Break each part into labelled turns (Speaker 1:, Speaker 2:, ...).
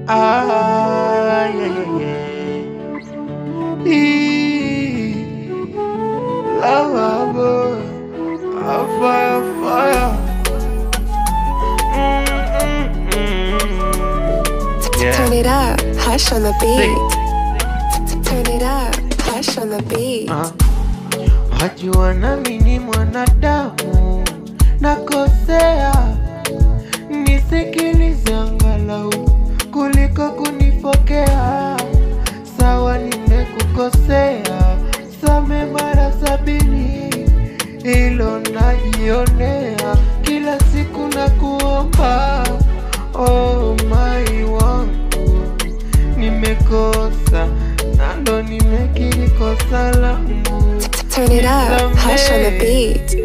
Speaker 1: Ah, yeah, yeah, yeah. Lava boy, fire, fire.
Speaker 2: Turn it up, hush on the
Speaker 1: Sing.
Speaker 2: beat. Turn it up, hush on the beat.
Speaker 1: Wajua nami ni mwanadamu, nakosea, nisikilize angalau kuliko kunifokea. Sawa nimekukosea, same mara 70, hilo najionea kila siku na kuomba. Oh my wangu, nimekosa na ndo nimekiri kosa langu.
Speaker 2: Turn it up, hush on the beat.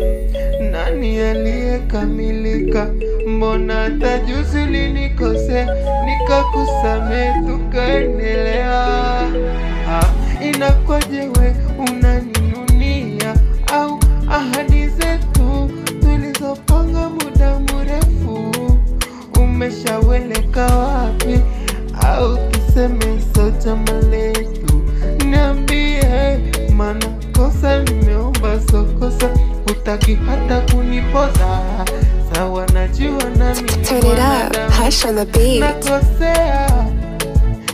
Speaker 1: Nani aliyekamilika? Mbona hata juzi ulinikosea nikakusamehe tukaendelea? Inakwaje we unaninunia? Au ahadi zetu tulizopanga muda mrefu umeshaweleka wapi? Au tuseme chama letu? Niambie, mana kosa nimeomba sokosa, hutaki hata kunipoza. Sawa najua nami
Speaker 2: Turn it up, hush on the beat.
Speaker 1: nakosea,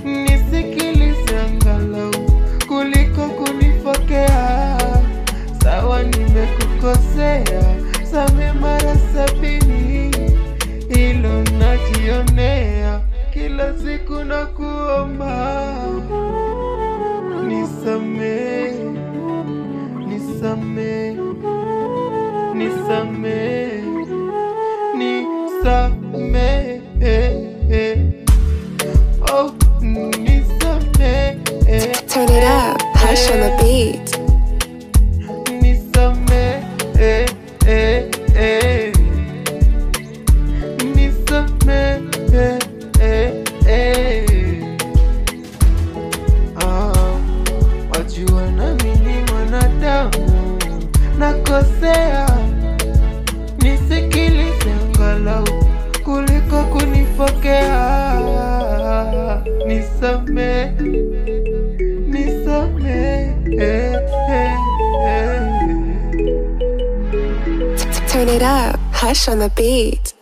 Speaker 1: nisikilize angalau kuliko kunifokea. Sawa nimekukosea, same mara 70, hilo najionea kila siku na kuomba. Nisamee, nisamee, nisamee, nisamee, oh, nisamee,
Speaker 2: Turn it up, hush on the beat.
Speaker 1: nisamee, nisamee, wajua nami ni mwanadamu, nakosea, nisikilize angalau kuliko kunifokea. Nisamee, nisamee,
Speaker 2: Turn it up, hush on the beat.